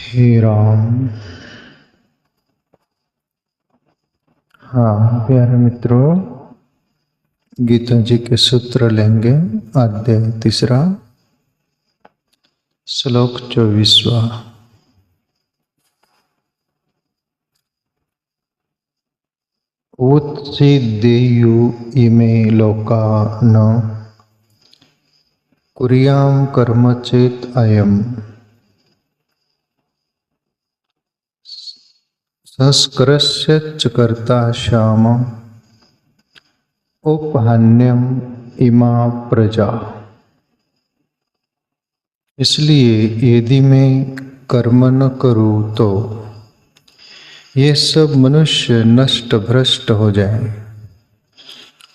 हे राम। हाँ प्यारे मित्रों, गीता जी के सूत्र लेंगे। अध्याय 3, श्लोक 24। उत्सिद्येयु इमे लोका न कुर्यां कर्म चेत् अयम् संस्करस्य च कर्ता श्याम उपहन्यम इमा प्रजा। इसलिए यदि मैं कर्म न करूं तो ये सब मनुष्य नष्ट भ्रष्ट हो जाए,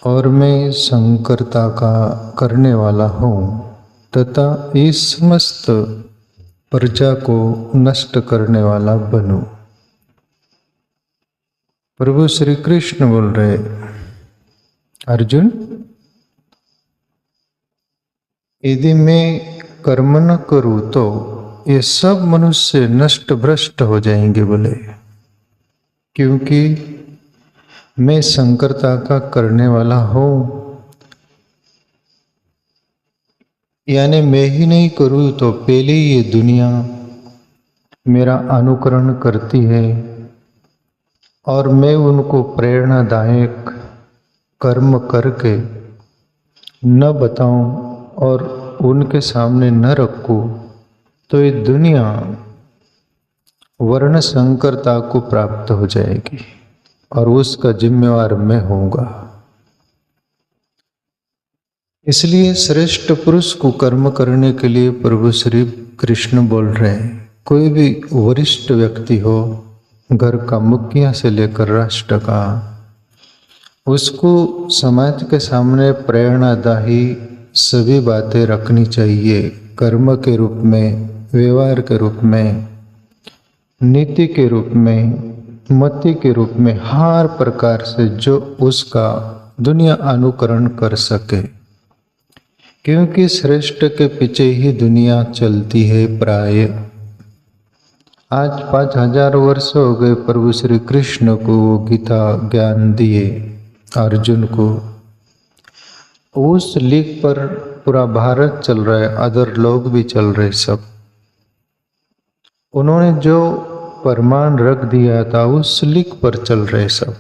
और मैं संकर्ता का करने वाला हूँ तथा इस समस्त प्रजा को नष्ट करने वाला बनूं। प्रभु श्री कृष्ण बोल रहे, अर्जुन, यदि मैं कर्म न करूं तो ये सब मनुष्य नष्ट भ्रष्ट हो जाएंगे। बोले क्योंकि मैं संकर्ता का करने वाला हूं, यानी मैं ही नहीं करूं तो पहले ये दुनिया मेरा अनुकरण करती है, और मैं उनको प्रेरणादायक कर्म करके न बताऊं और उनके सामने न रखूं तो ये दुनिया वर्ण संकरता को प्राप्त हो जाएगी और उसका जिम्मेवार मैं होऊंगा। इसलिए श्रेष्ठ पुरुष को कर्म करने के लिए प्रभु श्री कृष्ण बोल रहे हैं। कोई भी वरिष्ठ व्यक्ति हो, घर का मुखिया से लेकर राष्ट्र का, उसको समाज के सामने प्रेरणादायी सभी बातें रखनी चाहिए। कर्म के रूप में, व्यवहार के रूप में, नीति के रूप में, मति के रूप में, हर प्रकार से जो उसका दुनिया अनुकरण कर सके, क्योंकि श्रेष्ठ के पीछे ही दुनिया चलती है। प्राय आज 5000 वर्ष हो गए प्रभु श्री कृष्ण को गीता ज्ञान दिए अर्जुन को। उस लीक पर पूरा भारत चल रहा है, अदर लोग भी चल रहे सब। उन्होंने जो प्रमाण रख दिया था उस लीक पर चल रहे सब।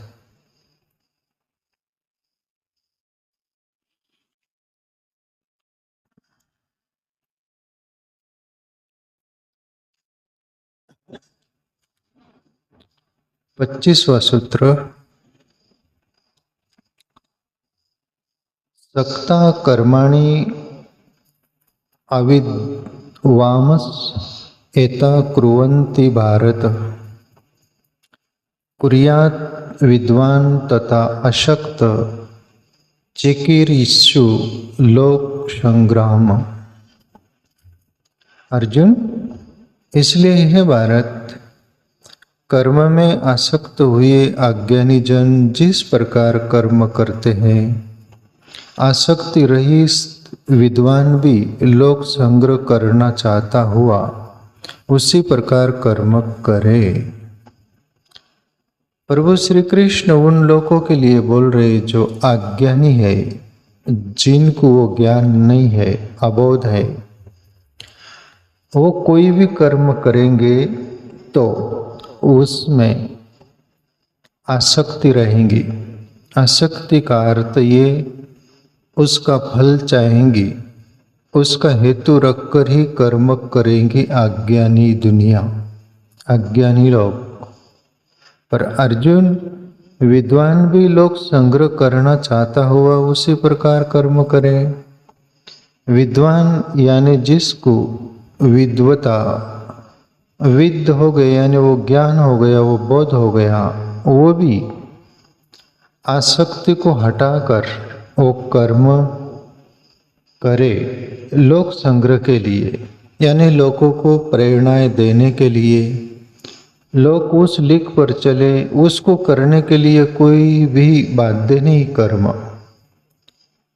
पच्चीसवां सूत्र, सक्ता कर्माणि अविद्वांस एता कुर्वन्ति भारत कुर्यात् विद्वान तथा अशक्त चिकीर्षु लोक संग्राम। अर्जुन, इसलिए है भारत, कर्म में आसक्त हुए अज्ञानी जन जिस प्रकार कर्म करते हैं, आसक्ति रहित विद्वान भी लोक संग्रह करना चाहता हुआ उसी प्रकार कर्म करे। प्रभु श्री कृष्ण उन लोगों के लिए बोल रहे जो अज्ञानी है, जिनको वो ज्ञान नहीं है, अबोध है। वो कोई भी कर्म करेंगे तो उसमें आसक्ति रहेंगी। आसक्ति का अर्थ ये, उसका फल चाहेंगी, उसका हेतु रखकर ही कर्म करेंगे अज्ञानी दुनिया, अज्ञानी लोग। पर अर्जुन, विद्वान भी लोग संग्रह करना चाहता हुआ उसी प्रकार कर्म करे। विद्वान यानी जिसको विद्वता, विद्ध हो गए यानी वो ज्ञान हो गया, वो बोध हो गया, वो भी आसक्ति को हटाकर वो कर्म करे लोक संग्रह के लिए, यानी लोगों को प्रेरणाएं देने के लिए। लोग उस लीक पर चले, उसको करने के लिए कोई भी बाध्य नहीं कर्म,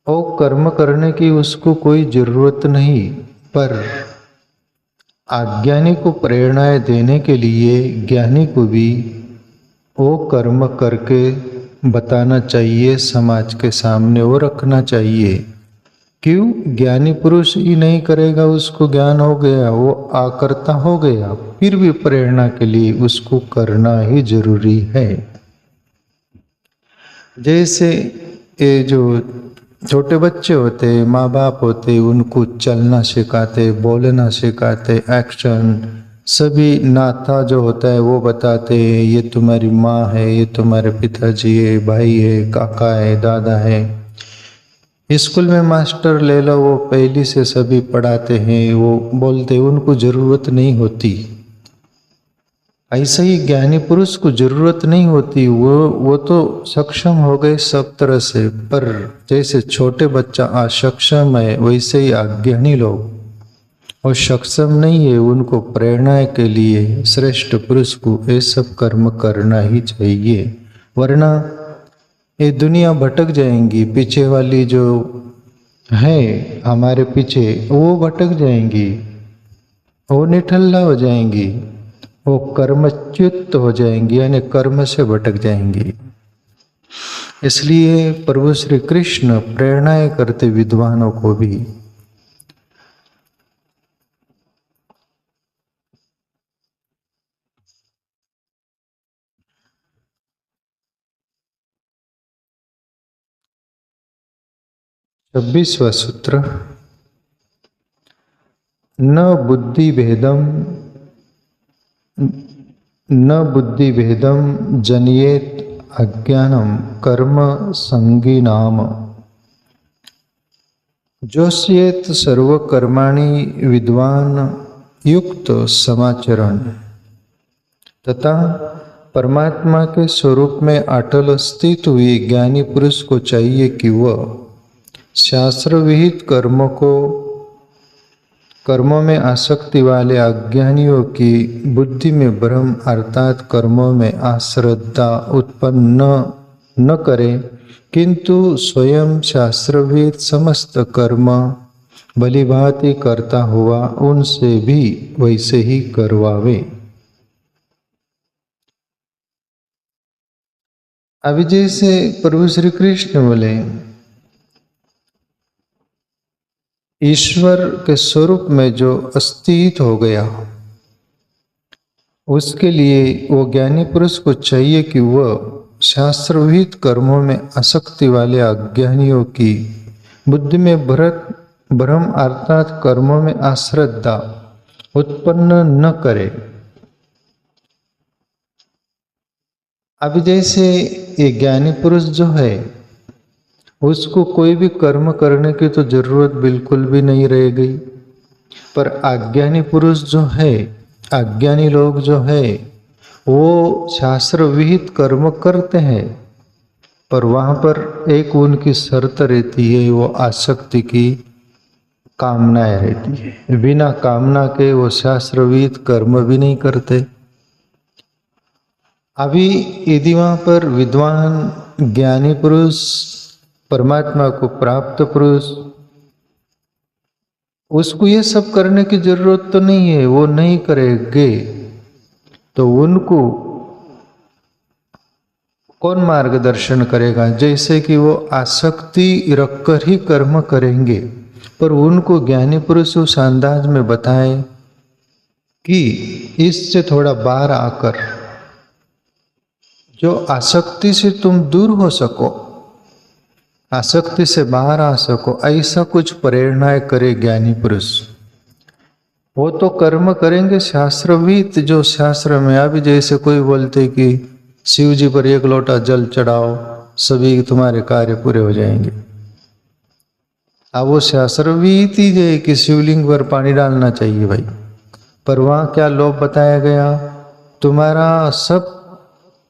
और कर्म करने की उसको कोई जरूरत नहीं। पर अज्ञानी को प्रेरणाएं देने के लिए ज्ञानी को भी वो कर्म करके बताना चाहिए, समाज के सामने वो रखना चाहिए। क्यों? ज्ञानी पुरुष ही नहीं करेगा, उसको ज्ञान हो गया, वो आकर्ता हो गया, फिर भी प्रेरणा के लिए उसको करना ही जरूरी है। जैसे ये जो छोटे बच्चे होते, माँ बाप होते, उनको चलना सिखाते, बोलना सिखाते, एक्शन सभी नाता जो होता है वो बताते हैं, ये तुम्हारी माँ है, ये तुम्हारे पिताजी है, भाई है, काका है, दादा है। स्कूल में मास्टर ले लो, वो पहली से सभी पढ़ाते हैं, वो बोलते हैं, उनको जरूरत नहीं होती। ऐसा ही ज्ञानी पुरुष को जरूरत नहीं होती, वो तो सक्षम हो गए सब तरह से। पर जैसे छोटे बच्चा असक्षम है, वैसे ही अज्ञानी लोग और सक्षम नहीं है, उनको प्रेरणा के लिए श्रेष्ठ पुरुष को ये सब कर्म करना ही चाहिए, वरना ये दुनिया भटक जाएंगी। पीछे वाली जो है हमारे पीछे, वो भटक जाएंगी, वो निठल्ला हो जाएंगी, वो कर्मच्युत हो जाएंगी, यानी कर्म से भटक जाएंगी। इसलिए प्रभु श्री कृष्ण प्रेरणाएं करते विद्वानों को भी। छब्बीसवां सूत्र, न बुद्धि भेदम जनियेत अज्ञानम कर्म संगीनाम जोष्येत सर्वकर्माणि विद्वान युक्त समाचरण। तथा परमात्मा के स्वरूप में अटल स्थित हुए ज्ञानी पुरुष को चाहिए कि वह शास्त्र विहित कर्मों में आसक्ति वाले अज्ञानियों की बुद्धि में भ्रम अर्थात कर्मों में अश्रद्धा उत्पन्न न करे, किंतु स्वयं शास्त्रविहित समस्त कर्म भलीभांति करता हुआ उनसे भी वैसे ही करवावे। अभी जैसे प्रभु श्री कृष्ण बोले, ईश्वर के स्वरूप में जो अस्तित्व हो गया, उसके लिए वो ज्ञानी पुरुष को चाहिए कि वह शास्त्रविहित कर्मों में आसक्ति वाले अज्ञानियों की बुद्धि में भ्रम अर्थात कर्मों में अश्रद्धा उत्पन्न न करे। अभी जैसे ये ज्ञानी पुरुष जो है, उसको कोई भी कर्म करने की तो जरूरत बिल्कुल भी नहीं रह गई। पर अज्ञानी पुरुष जो है, अज्ञानी लोग जो है, वो शास्त्र विहित कर्म करते हैं, पर वहाँ पर एक उनकी शर्त रहती है, वो आसक्ति की कामनाएं रहती है। बिना कामना के वो शास्त्र विहित कर्म भी नहीं करते। अभी यदि वहाँ पर विद्वान ज्ञानी पुरुष, परमात्मा को प्राप्त पुरुष, उसको ये सब करने की जरूरत तो नहीं है, वो नहीं करेंगे, तो उनको कौन मार्गदर्शन करेगा? जैसे कि वो आसक्ति रखकर ही कर्म करेंगे, पर उनको ज्ञानी पुरुष उस अंदाज में बताए कि इससे थोड़ा बाहर आकर जो आसक्ति से तुम दूर हो सको, आसक्ति से बाहर आ सको, ऐसा कुछ प्रेरणाएं करे ज्ञानी पुरुष। वो तो कर्म करेंगे शास्त्रविहित, जो शास्त्र में। अभी जैसे कोई बोलते कि शिव जी पर एक लोटा जल चढ़ाओ, सभी तुम्हारे कार्य पूरे हो जाएंगे। अब वो शास्त्रविहित ही है कि शिवलिंग पर पानी डालना चाहिए भाई, पर वहाँ क्या लोभ बताया गया? तुम्हारा सब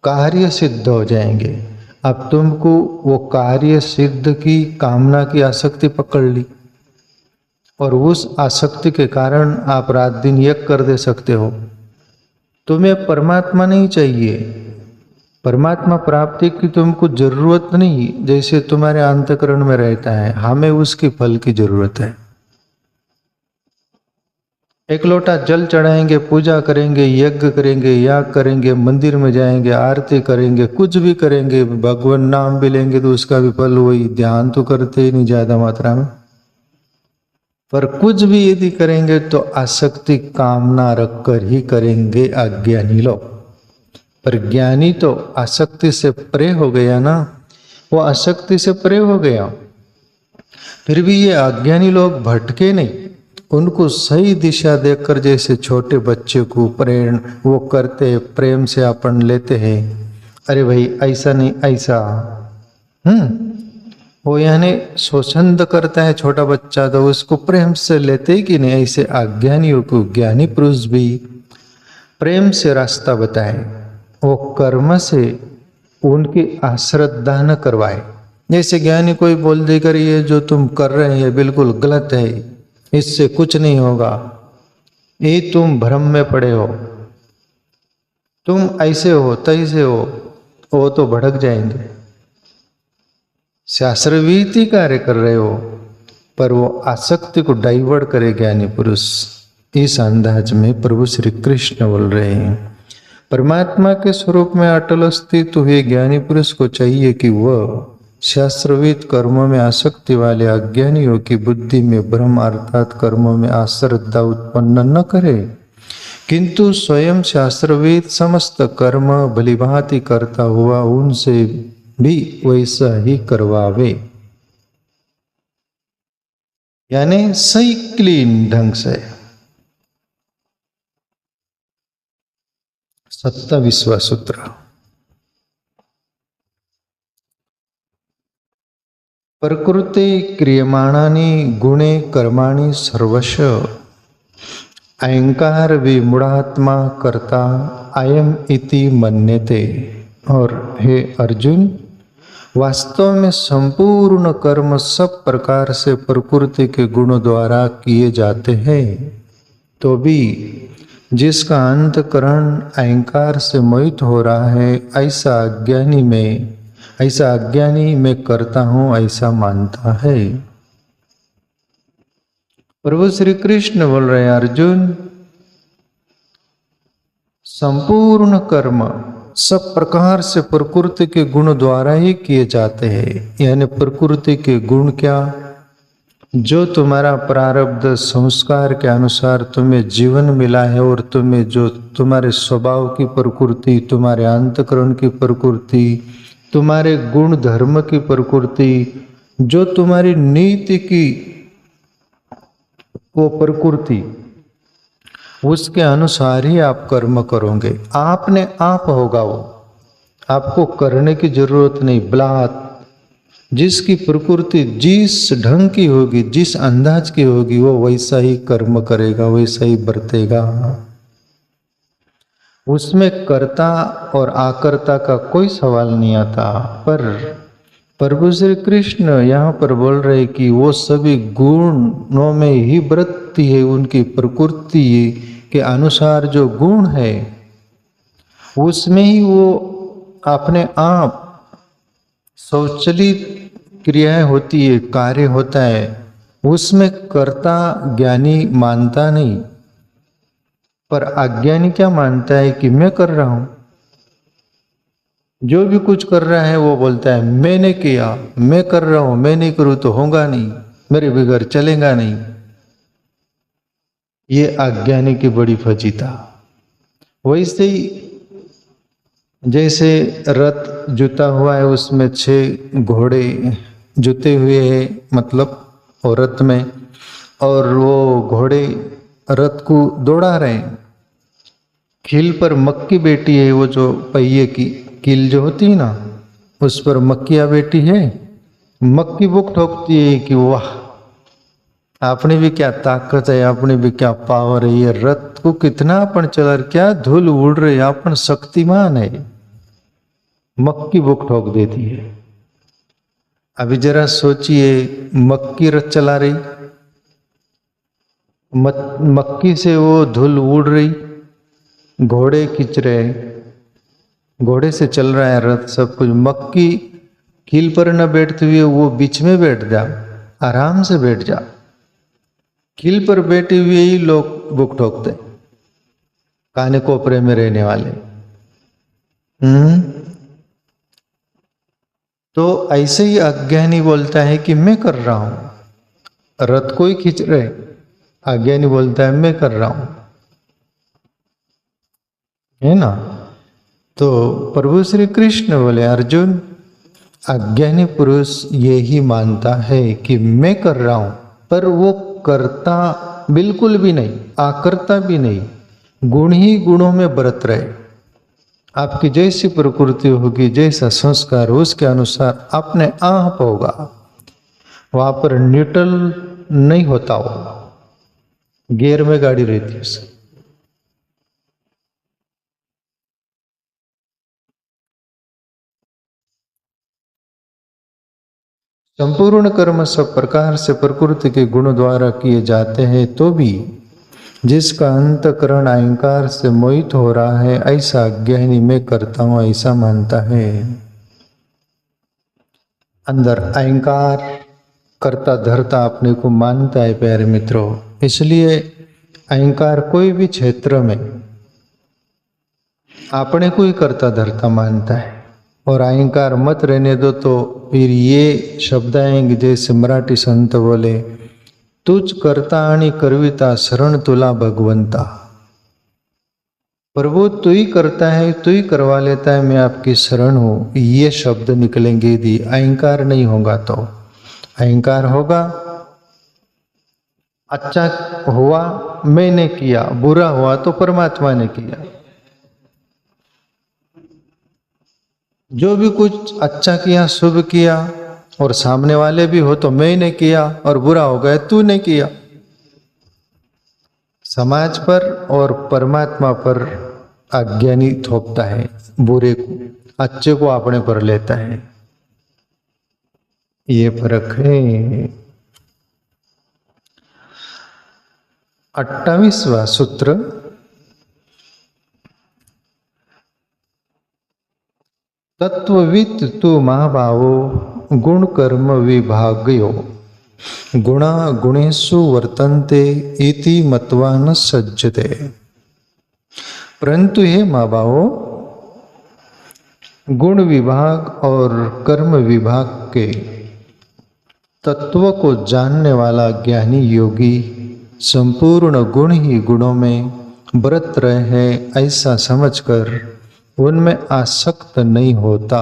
कार्य सिद्ध हो जाएंगे। अब तुमको वो कार्य सिद्ध की कामना की आसक्ति पकड़ ली, और उस आसक्ति के कारण आप रात दिन यज्ञ कर दे सकते हो। तुम्हें परमात्मा नहीं चाहिए, परमात्मा प्राप्ति की तुमको जरूरत नहीं, जैसे तुम्हारे अंतःकरण में रहता है, हमें उसके फल की जरूरत है। एक लोटा जल चढ़ाएंगे, पूजा करेंगे, यज्ञ करेंगे, याग करेंगे, मंदिर में जाएंगे, आरती करेंगे, कुछ भी करेंगे, भगवान नाम भी लेंगे तो उसका भी फल वही। ध्यान तो करते ही नहीं ज्यादा मात्रा में, पर कुछ भी यदि करेंगे तो आसक्ति कामना रखकर ही करेंगे अज्ञानी लोग। पर ज्ञानी तो आसक्ति से परे हो गया ना, वो आसक्ति से परे हो गया। फिर भी ये अज्ञानी लोग भटके नहीं, उनको सही दिशा देकर, जैसे छोटे बच्चे को प्रेरण वो करते, प्रेम से अपन लेते हैं, अरे भाई ऐसा नहीं ऐसा, वो यानी स्वच्छंद करता है छोटा बच्चा, तो उसको प्रेम से लेते ही कि नहीं। ऐसे अज्ञानियों को ज्ञानी पुरुष भी प्रेम से रास्ता बताए, वो कर्म से उनकी अश्रद्धा न करवाए। जैसे ज्ञानी कोई बोल देकर ये जो तुम कर रहे हैं बिल्कुल गलत है, इससे कुछ नहीं होगा, ये तुम भ्रम में पड़े हो, तुम ऐसे हो तैसे हो, वो तो भड़क जाएंगे। शास्त्रवीति कार्य कर रहे हो, पर वो आसक्ति को डाइवर्ट करे ज्ञानी पुरुष। इस अंदाज में प्रभु श्री कृष्ण बोल रहे हैं। परमात्मा के स्वरूप में अटल स्थित हुए ज्ञानी पुरुष को चाहिए कि वह शास्त्रविद कर्मों में आसक्ति वाले अज्ञानियों की बुद्धि में भ्रम अर्थात कर्मों में अश्रद्धा उत्पन्न न करे, किंतु स्वयं शास्त्रविद समस्त कर्म भलीभांति करता हुआ उनसे भी वैसा ही करवावे, यानी सही क्लीन ढंग से। 27वां सूत्र। प्रकृते क्रियमाणानि गुणे कर्माणि सर्वश अहंकार विमूढ़ात्मा कर्ता अयम इति मन्यते। और हे अर्जुन, वास्तव में संपूर्ण कर्म सब प्रकार से प्रकृति के गुणों द्वारा किए जाते हैं, तो भी जिसका अंतकरण अहंकार से मोहित हो रहा है, ऐसा अज्ञानी मैं करता हूं ऐसा मानता है। प्रभु श्री कृष्ण बोल रहे हैं, अर्जुन, संपूर्ण कर्म सब प्रकार से प्रकृति के गुण द्वारा ही किए जाते हैं। यानी प्रकृति के गुण क्या? जो तुम्हारा प्रारब्ध संस्कार के अनुसार तुम्हें जीवन मिला है, और तुम्हें जो तुम्हारे स्वभाव की प्रकृति, तुम्हारे अंतकरण की प्रकृति, तुम्हारे गुण धर्म की प्रकृति, जो तुम्हारी नीति की वो प्रकृति, उसके अनुसार ही आप कर्म करोगे। आपने आप होगा वो, आपको करने की जरूरत नहीं। बलात् जिसकी प्रकृति जिस ढंग की होगी, जिस अंदाज की होगी, वो वैसा ही कर्म करेगा, वैसा ही बरतेगा। उसमें कर्ता और आकर्ता का कोई सवाल नहीं आता। पर प्रभु श्री कृष्ण यहाँ पर बोल रहे कि वो सभी गुणों में ही वृत्ति है, उनकी प्रकृति के अनुसार जो गुण है उसमें ही वो अपने आप स्वचालित क्रियाएं होती है, कार्य होता है, उसमें कर्ता ज्ञानी मानता नहीं। पर अज्ञानी क्या मानता है कि मैं कर रहा हूं, जो भी कुछ कर रहा है वो बोलता है मैंने किया, मैं कर रहा हूं, मैं नहीं करूं तो होगा नहीं, मेरे बगैर चलेगा नहीं। ये अज्ञानी की बड़ी फजीता। वैसे ही जैसे रथ जुता हुआ है, उसमें 6 घोड़े जुते हुए हैं, मतलब और रथ में, और वो घोड़े रथ को दौड़ा रहे हैं। कील पर मक्की बैठी है, वो जो पहिए की कील जो होती है ना, उस पर मक्कियाँ बैठी है। मक्की बुक ठोकती है कि वाह, आपने भी क्या ताकत है, आपने भी क्या पावर है, ये रथ को कितना अपन चला, क्या धूल उड़ रही, अपन शक्तिमान है। मक्की बुक ठोक देती है। अभी जरा सोचिए, मक्की रथ चला रही, मक्की से वो धूल उड़ रही, घोड़े खींच रहे, घोड़े से चल रहा है रथ, सब कुछ। मक्की कील पर न बैठते हुए वो बीच में बैठ जा, आराम से बैठ जा, खिल पर बैठे हुए ही लोग बुक ठोकते, काने कोपरे में रहने वाले। तो ऐसे ही अज्ञानी बोलता है कि मैं कर रहा हूं, रथ को ही खींच रहे, अज्ञानी बोलता है मैं कर रहा हूं, है ना। तो प्रभु श्री कृष्ण बोले अर्जुन, अज्ञानी पुरुष यही मानता है कि मैं कर रहा हूं, पर वो करता बिल्कुल भी नहीं, आकर्ता भी नहीं, गुण ही गुणों में बरत रहे। आपकी जैसी प्रकृति होगी, जैसा संस्कार उसके अनुसार अपने आप होगा, वहां पर न्यूट्रल नहीं होता, हो गियर में गाड़ी रहती है उसकी। संपूर्ण कर्म सब प्रकार से प्रकृति के गुण द्वारा किए जाते हैं, तो भी जिसका अंतकरण अहंकार से मोहित हो रहा है, ऐसा अज्ञानी मैं करता हूं ऐसा मानता है। अंदर अहंकार करता धरता अपने को मानता है प्यारे मित्रों। इसलिए अहंकार कोई भी क्षेत्र में अपने को ही करता धरता मानता है, और अहंकार मत रहने दो तो फिर ये शब्द आएंगे जैसे मराठी संत बोले, तुझ करता आणि करविता शरण तुला भगवंता। प्रभु तू ही करता है, तू ही करवा लेता है, मैं आपकी शरण हूं, ये शब्द निकलेंगे यदि अहंकार नहीं होगा तो। अहंकार होगा, अच्छा हुआ मैंने किया, बुरा हुआ तो परमात्मा ने किया। जो भी कुछ अच्छा किया, शुभ किया, और सामने वाले भी हो तो मैंने किया, और बुरा हो गया तूने किया। समाज पर और परमात्मा पर अज्ञानी थोपता है बुरे को, अच्छे को अपने पर लेता है, ये फर्क है। 28वां सूत्र, तत्ववित् तु महाभावो गुण कर्म विभागयो गुणा गुणेषु वर्तन्ते इति मत्वा न सज्जते। परंतु हे महाभावो, गुण विभाग और कर्म विभाग के तत्व को जानने वाला ज्ञानी योगी संपूर्ण गुण ही गुणों में बरत रहे हैं ऐसा समझकर उनमें आसक्त नहीं होता।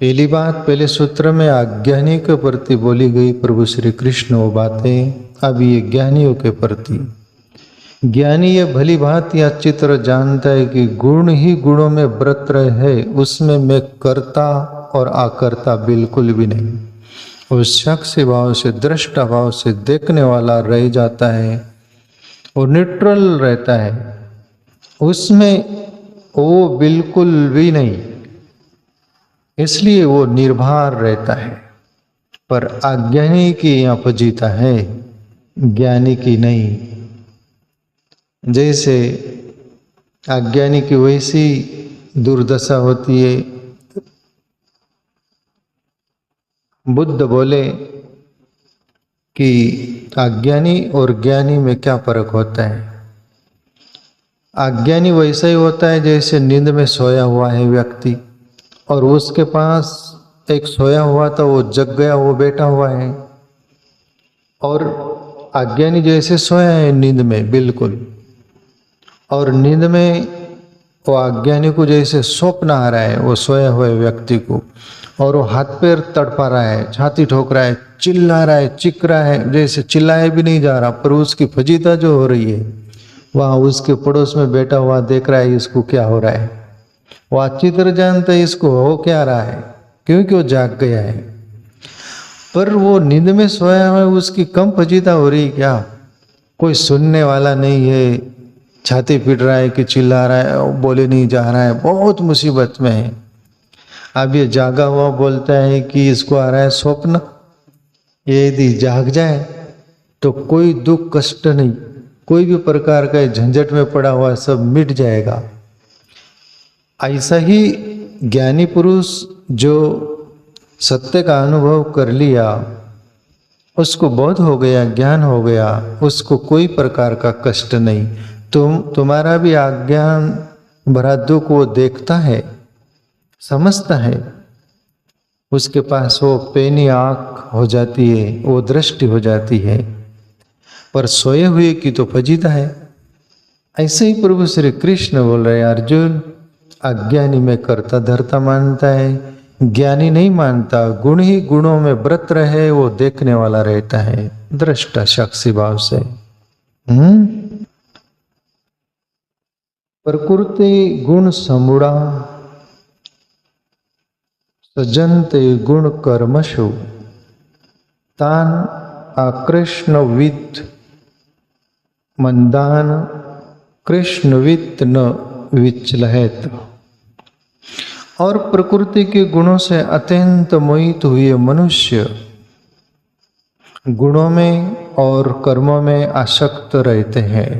पहली बात, पहले सूत्र में अज्ञानी के प्रति बोली गई प्रभु श्री कृष्ण वो बातें, अब ये ज्ञानियों के प्रति। ज्ञानी ये भली भांति अच्छी तरह जानता है कि गुण ही गुणों में बरत रहे हैं, उसमें मैं करता और आकर्ता बिल्कुल भी नहीं। उस साक्षी भाव से, दृष्टा भाव से देखने वाला रह जाता है और न्यूट्रल रहता है, उसमें वो बिल्कुल भी नहीं, इसलिए वो निर्भर रहता है। पर अज्ञानी की यहाँ फजीता है, ज्ञानी की नहीं। जैसे अज्ञानी की वैसी दुर्दशा होती है। बुद्ध बोले कि अज्ञानी और ज्ञानी में क्या फर्क होता है। अज्ञानी वैसा ही होता है जैसे नींद में सोया हुआ है व्यक्ति, और उसके पास एक सोया हुआ था, वो जग गया, वो बैठा हुआ है। और अज्ञानी जैसे सोया है नींद में बिल्कुल, और नींद में वो अज्ञानी को जैसे स्वप्न आ रहा है वो सोया हुए व्यक्ति को, और वो हाथ पैर तड़पा रहा है, छाती ठोक रहा है, चिल्ला रहा है, चिक रहा है, जैसे चिल्लाए भी नहीं जा रहा, पर उसकी फजीता जो हो रही है वहाँ उसके पड़ोस में बैठा हुआ देख रहा है इसको क्या हो रहा है। वो अच्छी तरह जानता है इसको हो क्या रहा है, क्योंकि वो जाग गया है। पर वो नींद में सोया हुआ है, उसकी कम फजीता हो रही क्या, कोई सुनने वाला नहीं है, छाती पीट रहा है कि चिल्ला रहा है, बोले नहीं जा रहा है, बहुत मुसीबत में है। अब ये जागा हुआ बोलता है कि इसको आ रहा है स्वप्न, ये यदि जाग जाए तो कोई दुख कष्ट नहीं, कोई भी प्रकार का झंझट में पड़ा हुआ सब मिट जाएगा। ऐसा ही ज्ञानी पुरुष जो सत्य का अनुभव कर लिया, उसको बोध हो गया, ज्ञान हो गया, उसको कोई प्रकार का कष्ट नहीं। तुम्हारा भी अज्ञान भरा दुख वो देखता है, समझता है, उसके पास वो पैनी आंख हो जाती है, वो दृष्टि हो जाती है, पर सोए हुए की तो फजीता है। ऐसे ही प्रभु श्री कृष्ण बोल रहे हैं, अर्जुन अज्ञानी में कर्ता धर्ता मानता है, ज्ञानी नहीं मानता। गुण ही गुणों में व्रत रहे, वो देखने वाला रहता है दृष्टा साक्षी भाव से। प्रकृति गुण समूढ़ा सजन्ते गुण कर्मशु तान आकृष्णविद मंदान कृष्णविद न विचलहत। और प्रकृति के गुणों से अत्यंत मोहित हुए मनुष्य गुणों में और कर्मों में आसक्त रहते हैं।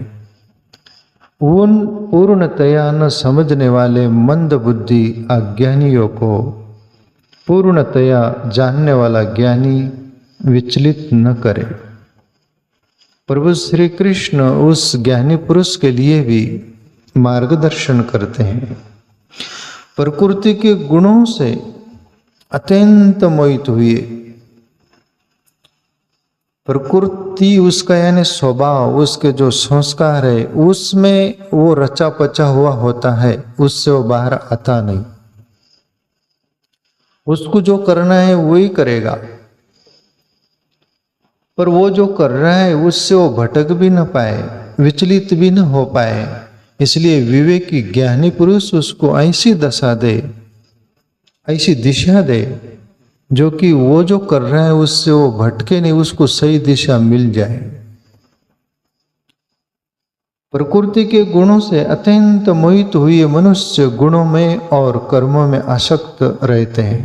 उन पूर्णतया न समझने वाले मंद बुद्धि अज्ञानियों को पूर्णतया जानने वाला ज्ञानी विचलित न करे। प्रभु श्री कृष्ण उस ज्ञानी पुरुष के लिए भी मार्गदर्शन करते हैं। प्रकृति के गुणों से अत्यंत मोहित हुए, प्रकृति उसका यानी स्वभाव, उसके जो संस्कार है उसमें वो रचा पचा हुआ होता है, उससे वो बाहर आता नहीं। उसको जो करना है वही करेगा, पर वो जो कर रहा है उससे वो भटक भी न पाए, विचलित भी न हो पाए। इसलिए विवेकी ज्ञानी पुरुष उसको ऐसी दशा दे, ऐसी दिशा दे, जो कि वो जो कर रहा है उससे वो भटके नहीं, उसको सही दिशा मिल जाए। प्रकृति के गुणों से अत्यंत मोहित हुए मनुष्य गुणों में और कर्मों में आसक्त रहते हैं।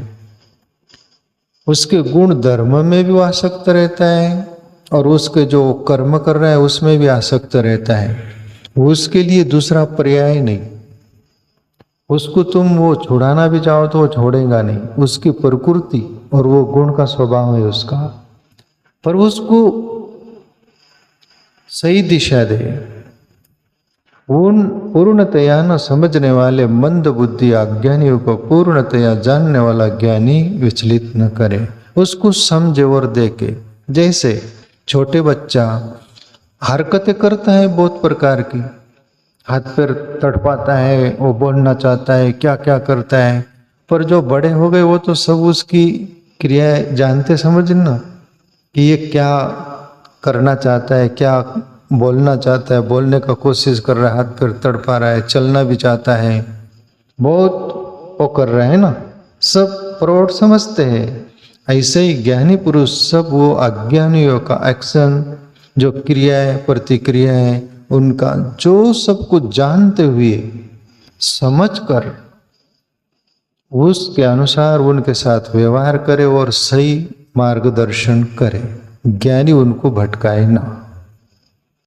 उसके गुण धर्म में भी आसक्त रहता है और उसके जो कर्म कर रहा है उसमें भी आसक्त रहता है। उसके लिए दूसरा पर्याय नहीं। उसको तुम वो छुड़ाना भी चाहो तो वो छोड़ेगा नहीं, उसकी प्रकृति और वो गुण का स्वभाव है उसका। पर उसको सही दिशा दे। उन पूर्णतया न समझने वाले मंद बुद्धि अज्ञानियों को पूर्णतया जानने वाला ज्ञानी विचलित न करे, उसको समझे और देखे। जैसे छोटे बच्चा हरकतें करता है बहुत प्रकार की, हाथ पैर तड़पाता है, वो बोलना चाहता है, क्या क्या करता है, पर जो बड़े हो गए वो तो सब उसकी क्रियाएं जानते समझना कि ये क्या करना चाहता है, क्या बोलना चाहता है, बोलने का कोशिश कर रहा है, हाथ पैर तड़पा रहा है, चलना भी चाहता है, बहुत वो कर रहा है ना, सब प्रौढ़ समझते हैं। ऐसे ही ज्ञानी पुरुष सब वो अज्ञानियों का एक्शन, जो क्रियाएं प्रतिक्रियाएं उनका, जो सब कुछ जानते हुए समझकर उसके अनुसार उनके साथ व्यवहार करे और सही मार्गदर्शन करे। ज्ञानी उनको भटकाए ना।